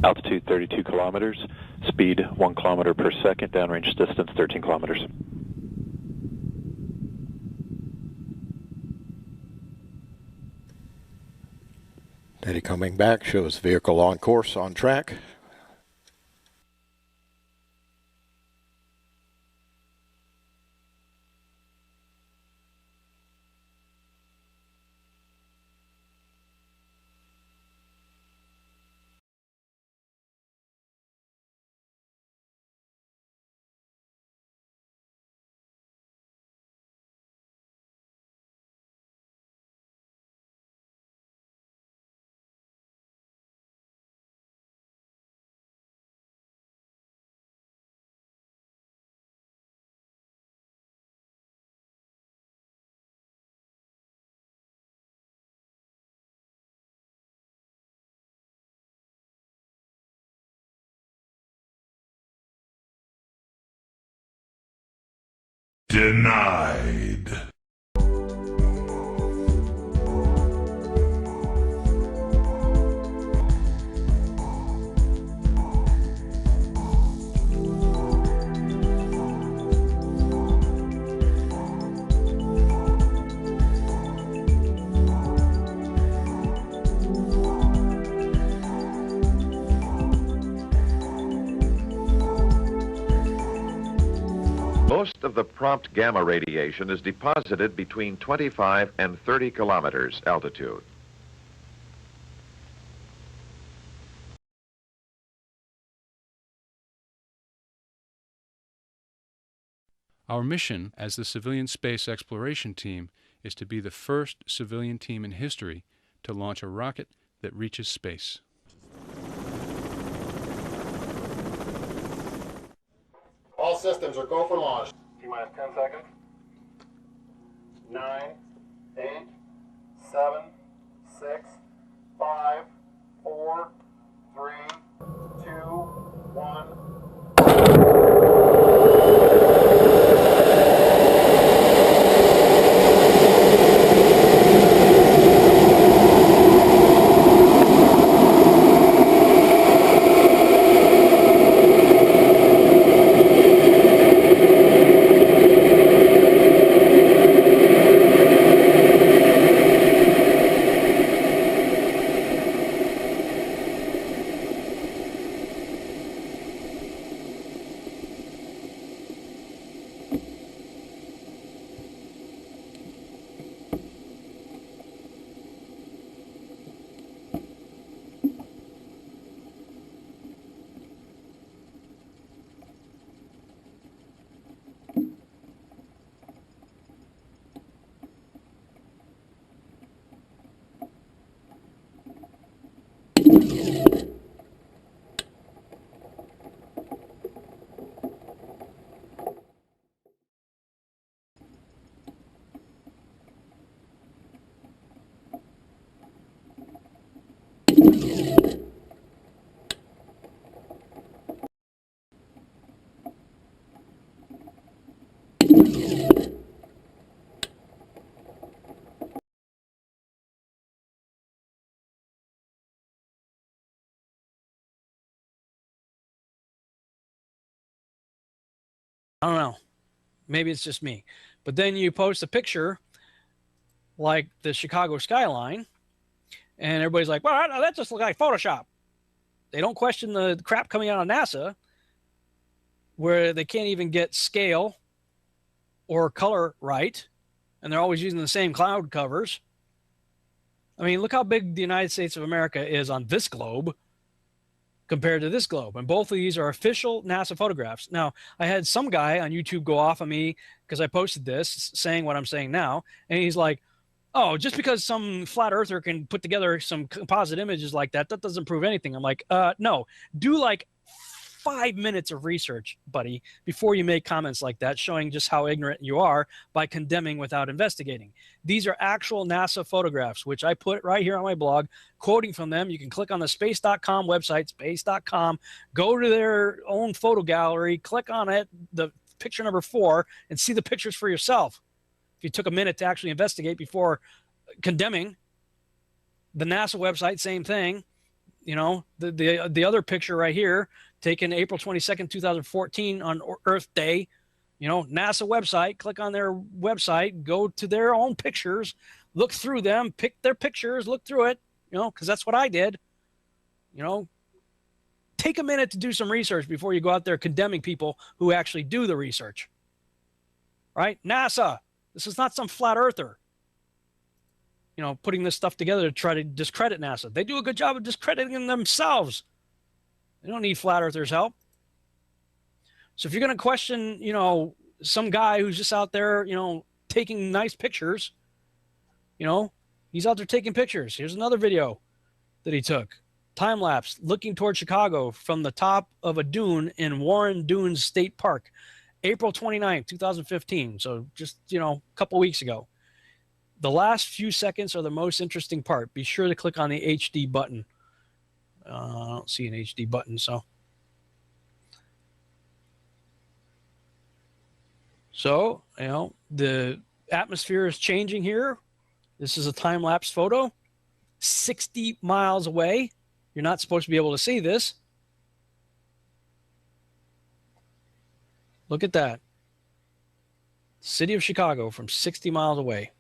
Altitude 32 kilometers, speed 1 kilometer per second, downrange distance 13 kilometers. Data coming back shows vehicle on course, on track. Denied. Most of the prompt gamma radiation is deposited between 25 and 30 kilometers altitude. Our mission as the Civilian Space Exploration Team is to be the first civilian team in history to launch a rocket that reaches space. All systems are go for launch. T-minus 10 seconds. 9, 8, 7, 6, 5, 4, 3, 2, 1. I don't know. Maybe it's just me. But then you post a picture like the Chicago skyline, and everybody's like, well, that just looks like Photoshop. They don't question the crap coming out of NASA where they can't even get scale or color right, and they're always using the same cloud covers. I mean, look how big the United States of America is on this globe compared to this globe. And both of these are official NASA photographs. Now, I had some guy on YouTube go off on me because I posted this saying what I'm saying now. And he's like, oh, just because some flat earther can put together some composite images like that, that doesn't prove anything. I'm like, no, do like 5 minutes of research, buddy, before you make comments like that, showing just how ignorant you are by condemning without investigating. These are actual NASA photographs, which I put right here on my blog, quoting from them. You can click on the space.com website, space.com, go to their own photo gallery, click on it, the picture number 4, and see the pictures for yourself. If you took a minute to actually investigate before condemning. The NASA website, same thing. You know, the other picture right here, taken April 22nd, 2014 on Earth Day. You know, NASA website, click on their website, go to their own pictures, look through them, pick their pictures, look through it, you know, because that's what I did. You know, take a minute to do some research before you go out there condemning people who actually do the research. Right? NASA, this is not some flat earther, you know, putting this stuff together to try to discredit NASA. They do a good job of discrediting themselves. They don't need flat earthers' help. So if you're going to question, you know, some guy who's just out there, you know, taking nice pictures, you know, he's out there taking pictures. Here's another video that he took. Time lapse looking toward Chicago from the top of a dune in Warren Dunes State Park, April 29th, 2015. So just, you know, a couple weeks ago. The last few seconds are the most interesting part. Be sure to click on the HD button. I don't see an HD button, so. So, you know, the atmosphere is changing here. This is a time-lapse photo. 60 miles away. You're not supposed to be able to see this. Look at that. City of Chicago from 60 miles away.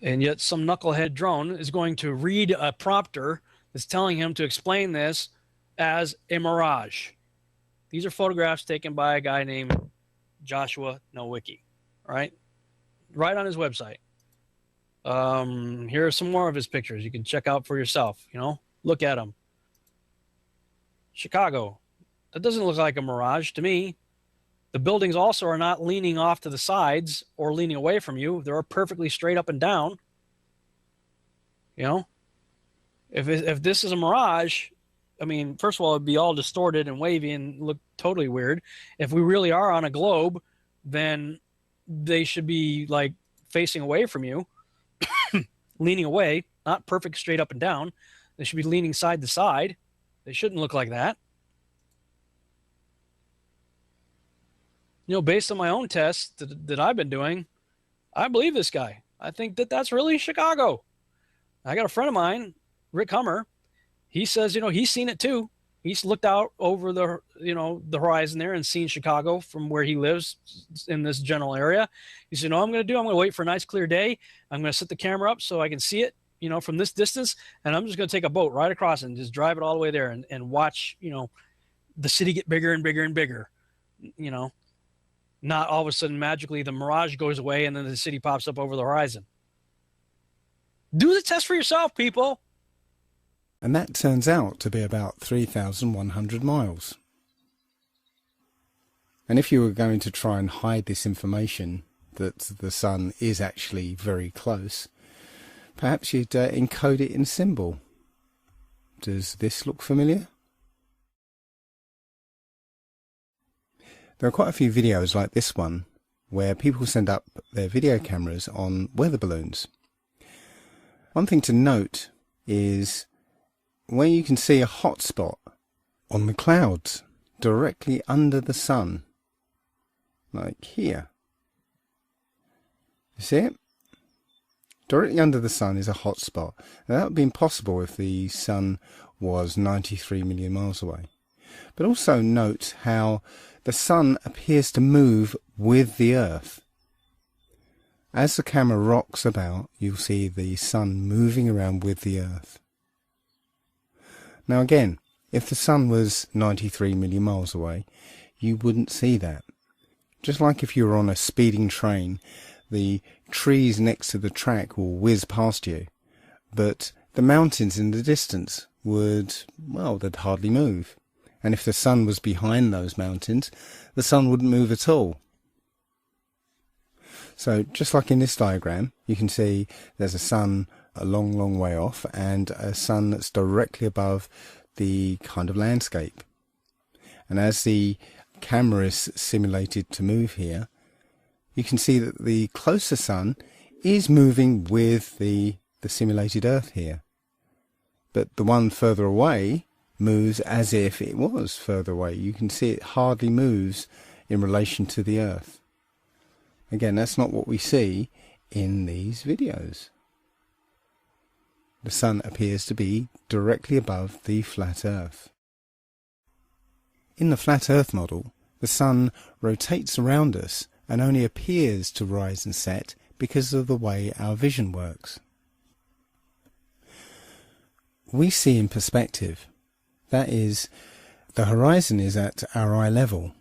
And yet some knucklehead drone is going to read a prompter that's telling him to explain this as a mirage. These are photographs taken by a guy named Joshua Nowicki, right on his website. Here are some more of his pictures. You can check out for yourself, you know, look at them. Chicago. That doesn't look like a mirage to me. The buildings also are not leaning off to the sides or leaning away from you. They're perfectly straight up and down. You know, if this is a mirage, I mean, first of all, it'd be all distorted and wavy and look totally weird. If we really are on a globe, then they should be like facing away from you, leaning away, not perfect straight up and down. They should be leaning side to side. They shouldn't look like that. You know, based on my own tests that I've been doing, I believe this guy. I think that that's really Chicago. I got a friend of mine, Rick Hummer. He says, you know, he's seen it too. He's looked out over the, you know, the horizon there and seen Chicago from where he lives in this general area. He said, you know what I'm going to do? I'm going to wait for a nice clear day. I'm going to set the camera up so I can see it, you know, from this distance. And I'm just going to take a boat right across and just drive it all the way there and watch, you know, the city get bigger and bigger and bigger, you know. Not all of a sudden magically the mirage goes away and then the city pops up over the horizon. Do the test for yourself, people. And that turns out to be about 3,100 miles. And if you were going to try and hide this information that the sun is actually very close, perhaps you'd encode it in symbol. Does this look familiar? There are quite a few videos like this one where people send up their video cameras on weather balloons. One thing to note is where you can see a hot spot on the clouds directly under the sun, like here. You see it? Directly under the sun is a hot spot. Now, that would be impossible if the sun was 93 million miles away. But also note how the sun appears to move with the Earth. As the camera rocks about, you'll see the sun moving around with the Earth. Now again, if the sun was 93 million miles away, you wouldn't see that. Just like if you were on a speeding train, the trees next to the track will whiz past you, but the mountains in the distance would, well, they'd hardly move. And if the sun was behind those mountains, the sun wouldn't move at all. So just like in this diagram, you can see there's a sun a long, long way off and a sun that's directly above the kind of landscape. And as the camera is simulated to move here, you can see that the closer sun is moving with the simulated Earth here. But the one further away moves as if it was further away. You can see it hardly moves in relation to the Earth. Again, that's not what we see in these videos. the Sun appears to be directly above the flat Earth. In the flat Earth model, the Sun rotates around us and only appears to rise and set because of the way our vision works. We see in perspective. That is, the horizon is at our eye level,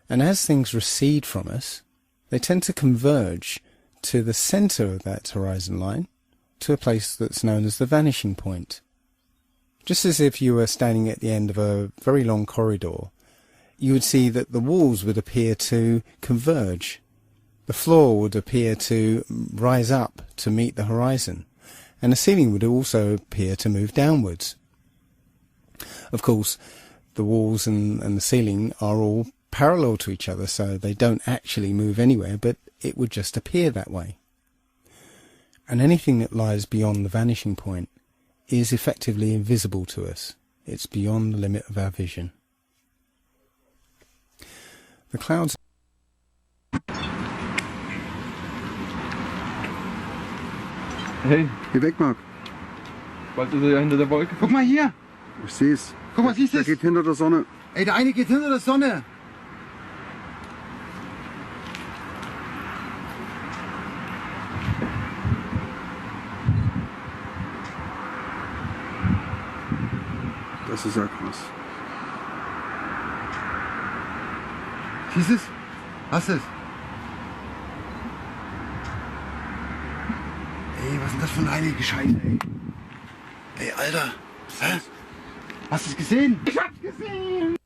and as things recede from us, they tend to converge to the centre of that horizon line, to a place that's known as the vanishing point. Just as if you were standing at the end of a very long corridor, you would see that the walls would appear to converge. The floor would appear to rise up to meet the horizon, and the ceiling would also appear to move downwards. Of course, the walls and the ceiling are all parallel to each other, so they don't actually move anywhere, but it would just appear that way. And anything that lies beyond the vanishing point is effectively invisible to us. It's beyond the limit of our vision. The clouds... Hey, Geh weg, Marc. bald ist er ja hinter der Wolke. Guck mal hier. Ich seh's. Guck mal, siehst du? Der geht hinter der Sonne. Ey, der eine geht hinter der Sonne. Das ist ja krass. Siehst du es? Hast du es? Ey, was ist denn das für eine heilige Scheiße, ey? Ey, Alter. Hä? Hast du es gesehen? Ich hab's gesehen!